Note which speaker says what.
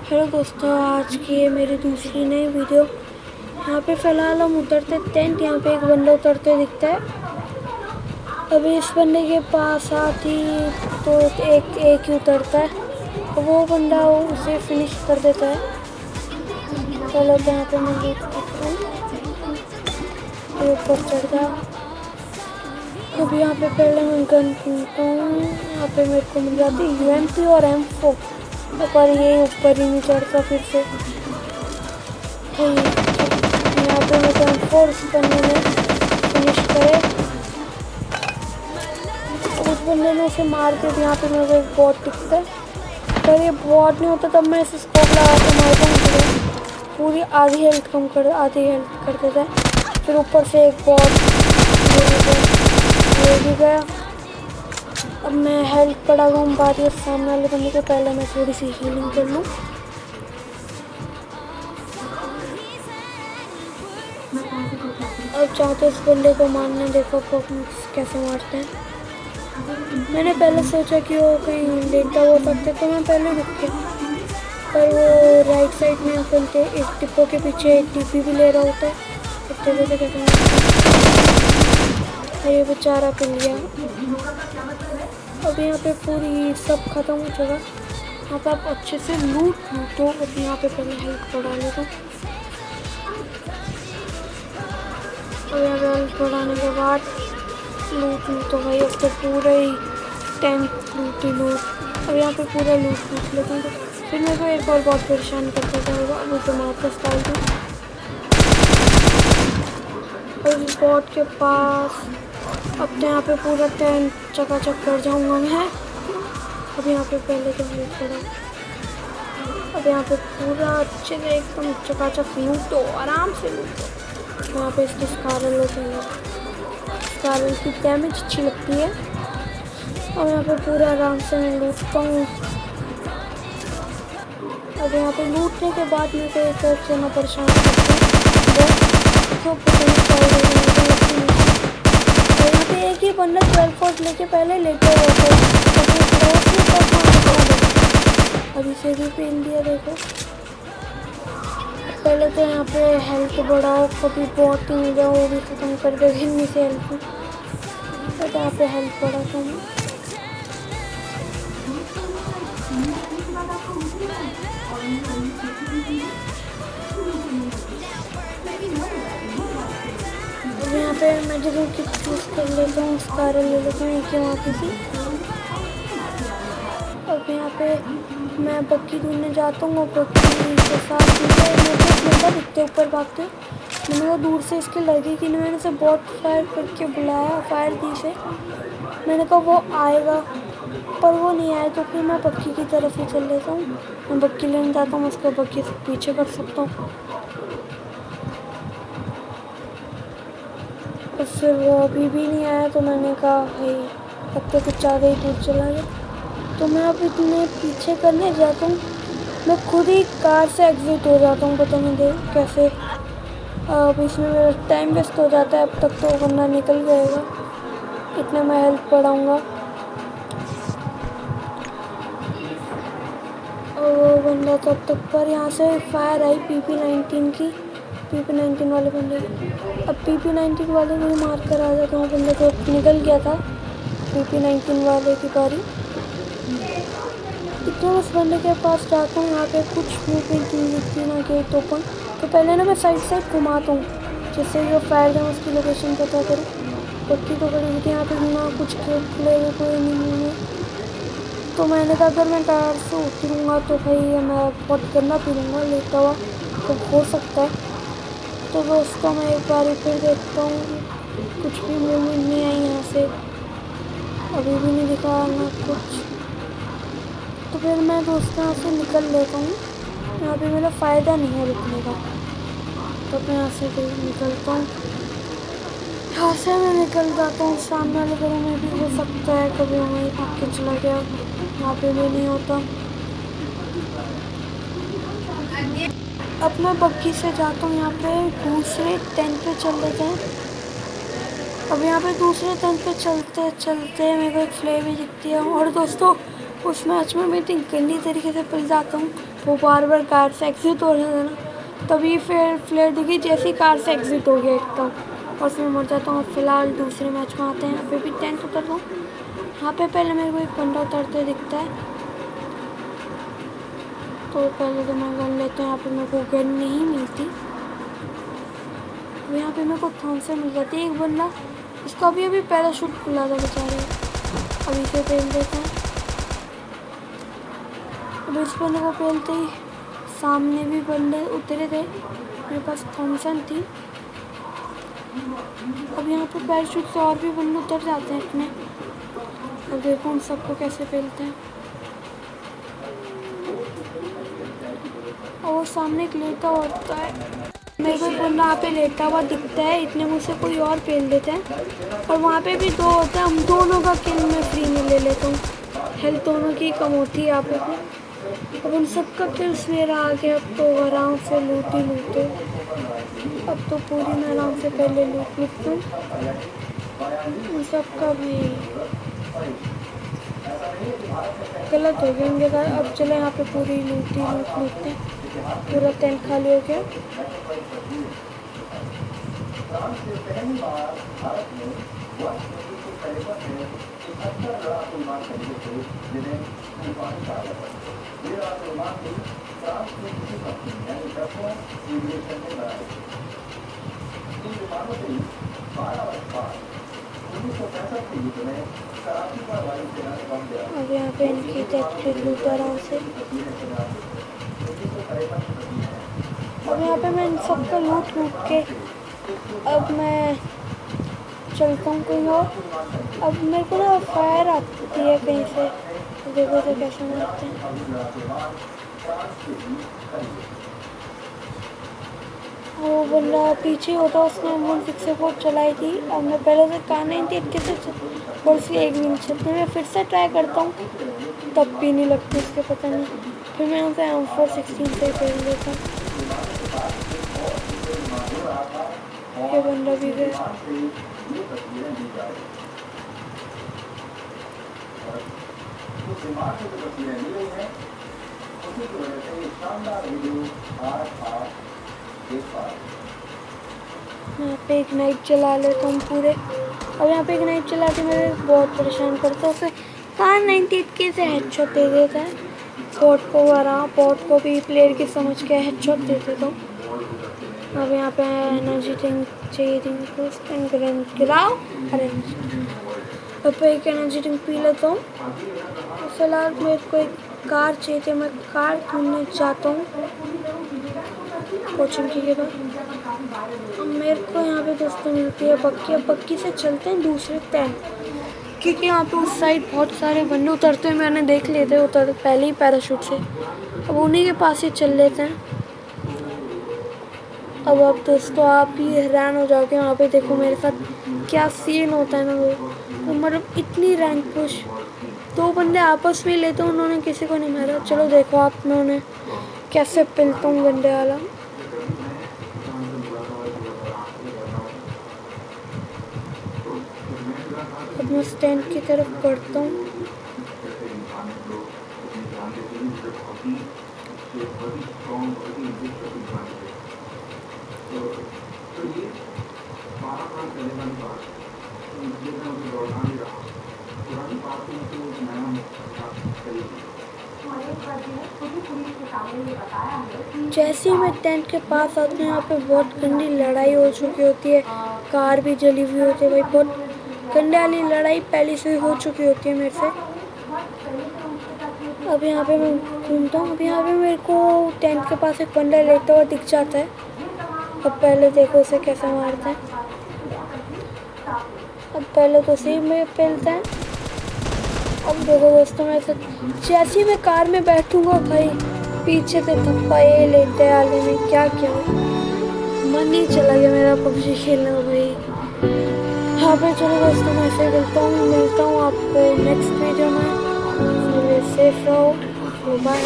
Speaker 1: Hello दोस्तों, आज की ये मेरी दूसरी नई वीडियो। यहाँ पे फ़िलहाल हम उतरते टेंट। यहाँ पे एक बंदा उतरते दिखता है। अभी इस बंदे के पास आती तो एक ही उतरता है, तो वो बंदा उसे फिनिश कर देता है। चलो तो यहाँ पे मैं ऊपर चढ़ गया। अभी यहाँ पे पहले मैं गन ढूंढता हूँ। यहाँ पे मेरे को मिल जाती है UMP और M4, पर ये ऊपर ही नहीं चढ़ता फिर से। यहाँ पे मैं M4 उस बंदे ने फिनिश करे। उस बंदे ने उसे मार के यहाँ पे मेरे को एक बॉट दिखता है। अगर ये बॉट नहीं होता तब मैं इसे स्कोप लगा के मारता हूँ, पूरी आधी हेल्थ कर देता है। फिर ऊपर से एक बॉट ये भी गया। अब मैं हेल्थ पड़ा हुआ हूँ बारी उस सामने वाले बंदे के। पहले मैं थोड़ी सी हीलिंग कर लूँ। अब चाहते इस बंदे को मारने, देखो कैसे मारते हैं। मैंने पहले सोचा कि वो कहीं लेटा हो सकते, तो मैं पहले रुक गया, पर वो राइट साइड में अपने एक टिप्पो के पीछे एक टीपी भी ले रहा होता है। इतने वजह कैसे ये बेचारा पिल गया। अब यहाँ पे पूरी सब खत्म हो चुका। यहाँ पे आप अच्छे से लूट लूटो। अब यहाँ पे पहले हेल्थ बढ़ा लेता हूँ। और यहाँ पे हेल्थ बढ़ाने के बाद लूट तो भाई अब तो पूरा ही टेंट लूट। अब यहाँ पे पूरा लूट लेता हूँ। फिर मेरे को एक और बहुत परेशान करता था। अब उसे वापस डाल दूँ। और इस बॉट के पास अब तो यहाँ पे पूरा टेंट चकाचक कर जाऊँगा मैं। अब यहाँ पे पहले तो हेल्प करो। अब यहाँ पे पूरा अच्छे से एकदम चकाचक लूटो, आराम से लूटो। यहाँ पे इसकी स्कारल होते हैं, स्कारल की डैमेज अच्छी लगती है। और यहाँ पे पूरा आराम से मैं लूटता हूँ। अब यहाँ पे लूटने के बाद मेरे को एक और से मैं परेशान करता हूँ। यहाँ पे एक ही बंदा 12 फोर्ट लेके पहले लेटे हुआ था। अब इसे भी पेन दिया। देखो पहले तो यहाँ पे हेल्थ बढ़ाओ, कभी बहुत ही मिल जाओ वो भी ख़त्म कर दे भिन्नी से हेल्थ। तो यहाँ पे हेल्थ बढ़ाता हूँ। यहाँ पे मैं जगह की चूज़ कर लेता हूँ, स्कारल ले लेता हूँ कि वहाँ की थी। अब यहाँ पे मैं बक्की ढूंढने जाता हूँ। बक्की के साथ बंदा दिखते ऊपर भागते। मैंने वो दूर से इसके लगी कि मैंने उसे बॉट फायर करके बुलाया, फायर दी से। मैंने कहा वो आएगा, पर वो नहीं आया। तो फिर मैं बक्की की तरफ ही चल लेता हूँ। मैं बक्की लेने जाता हूँ, उसको बक्की से पीछे कर सकता हूँ। और फिर वो अभी भी नहीं आया, तो मैंने कहा भाई अब तो कुछ ज़्यादा ही दूर चला गया। तो मैं अब इतने पीछे करने जाता हूँ, मैं खुद ही कार से एग्जिट हो जाता हूँ। पता नहीं कैसे। अब इसमें मेरा टाइम वेस्ट हो जाता है। अब तक तो बंदा निकल जाएगा, इतने मैं हेल्प बढ़ाऊँगा। और वो बंदा तब तक पर यहाँ से फायर आई PP19 की, PP19 वाले बंदे की। अब PP19 वाले को ही मार कर आ जाता हूँ। बंदा तो निकल गया था, PP19 वाले की बारी। इतना उस बंदे के पास जाता हूँ। यहाँ पे कुछ मूवमेंट नहीं दिखती ना गेट ओपन। तो पहले ना मैं साइड घुमाता हूँ, जिससे जो फायर है उसकी लोकेशन पता करूँ। पक्की तो बड़ी होती है यहाँ पे ना, कुछ गेट खुले हुए कोई नहीं है। तो मैंने कहा अगर मैं कार से उतरूँगा तो भाई मैं बहुत गंदा पीऊँगा लेटा हुआ, तो हो सकता है। तो दोस्तों मैं एक बार फिर देखता हूँ, कुछ भी मूवमेंट नहीं आई यहाँ से, अभी भी नहीं दिखा ना कुछ। तो फिर मैं दोस्तों यहाँ से निकल लेता हूँ। यहाँ पे मेरा फ़ायदा नहीं है रुकने का, तो मैं यहाँ से निकलता हूँ। यहाँ से मैं निकल जाता हूँ। सामने वाले घरों में भी हो सकता है कभी वहीं भाग के चला गया, यहाँ पे भी नहीं होता। अब मैं बग्गी से जाता हूँ। यहाँ पे दूसरे टेंट पे चल लेते हैं। अब यहाँ पे दूसरे टेंट पे चलते चलते मेरे को एक फ्लेम ही दिखती है। और दोस्तों उस मैच में मैं इतनी गंदी तरीके से पिल जाता हूँ, वो बार बार कार से एग्जिट हो रहा था ना, तभी फिर फ्लेयर दिखी, जैसे ही कार से एग्जिट हो गया एकदम, और फिर मर जाता हूँ। फिलहाल दूसरे मैच में आते हैं, यहाँ पे भी टेंट उतरता हूँ। यहाँ पे पहले मेरे को एक बंदा उतरते दिखता है, तो पहले तो मैं गन लेता हूँ। यहाँ पे मेरे को गन नहीं मिलती, यहाँ पे मेरे को थॉमसन मिल जाती है। एक बंदा, इसका अभी अभी पैराशूट खुला था बेचारे, अभी से पेल देते हैं। अब इस बंदे को पेलते ही सामने भी बंदे उतरे थे, मेरे पास थॉमसन थी। अब यहाँ पे पैराशूट से और भी बंदे उतर जाते हैं अपने। अब देखो उन सबको कैसे पेलते हैं। और वो सामने एक लेटा होता है, मेरे को बंदा यहाँ पे लेटा हुआ दिखता है, इतने मुझसे कोई और पेल देते हैं। और वहाँ पे भी दो होता है, हम दोनों का किल मैं फ्री में ले लेता हूँ। हेल्थ दोनों की कम होती है यहाँ पे भी। अब उन सबका किल्स मेरा आ गया, अब तो आराम से लूट ही लूटे। अब तो पूरी मैं आराम से पहले लूट लूटूँ उन सबका भी। गलत हो गया उनके साथ। अब चले यहाँ पे पूरी लूटते हैं, पूरा टेंट खाली हो गया। अब यहाँ पे इनकी टेक्ट लूट आराम से। अब यहाँ पे मैं इन सबका लूट के अब मैं चलता हूँ कहीं और। अब मेरे को ना फायर आती है कहीं से, देखो तो कैसे मारते हैं। वो बंदा पीछे होता, उसने 164 चलाई थी। अब मैं पहले से कहा नहीं थी इतने से, और उसकी एक भी नहीं चलती। मैं फिर से ट्राई करता हूँ, तब भी नहीं लगती उसके, पता नहीं। फिर मैं उसे M416 से खेल लेता हूँ। ये बंदा भी गया। यहाँ पे एक नाइट चला लेता हूँ पूरे। अब यहाँ पे एक नाइट चला के मेरे बहुत परेशान करता है। उसे कहाँ 98 से हेडशॉट दे देता है। बॉट को आराम, बॉट को भी प्लेयर की समझ के हेडशॉट दे देता हूँ। अब यहाँ पे एनर्जी ड्रिंक चाहिए थी, गिराओ। अरे अब एक एनर्जी ड्रिंक पी लेता हूँ। फिलहाल मेरे को एक कार चाहिए थी, मैं कार ढूंढने जाता हूँ कोचिंग के बाद। अब मेरे को यहाँ पे दोस्तों मिलती है बक्की। अब बक्की से चलते हैं दूसरे टेंट, क्योंकि यहाँ पे उस साइड बहुत सारे बंदे उतरते हैं, मैंने देख लिए थे उतर पहले ही पैराशूट से। अब उन्हीं के पास ही चल लेते हैं। अब दोस्तों आप भी हैरान हो जाओगे, वहाँ पे देखो मेरे साथ क्या सीन होता है ना। वो मतलब इतनी रैंक पुश, दो बंदे आपस में लेते हैं, उन्होंने किसी को नहीं मारा। चलो देखो आप मैं उन्हें कैसे पिलता हूँ गंदे वाला। अब मैं स्टैंड की तरफ बढ़ता हूँ। जैसे ही मैं टेंट के पास आती हूँ, यहाँ पे बहुत गंदी लड़ाई हो चुकी होती है, कार भी जली हुई होती है। भाई बहुत गंदे वाली लड़ाई पहले से हो चुकी होती है मेरे से। अब यहाँ पे मैं घूमता हूँ। अब यहाँ पे मेरे को टेंट के पास एक बंदा लेता हुआ दिख जाता है। अब पहले देखो उसे कैसे मारता है। अब पहले तो उसी में पेलता है। अब देखो दोस्तों, मैं जैसे ही मैं कार में बैठूंगा, भाई पीछे से धप्पा ये लेते आने में क्या मन ही चला गया मेरा पबजी खेलने का भाई। हाँ भाई चलो दोस्तों, मैं ऐसे मिलता हूँ आपको नेक्स्ट वीडियो में। सेफ रहो, बाय।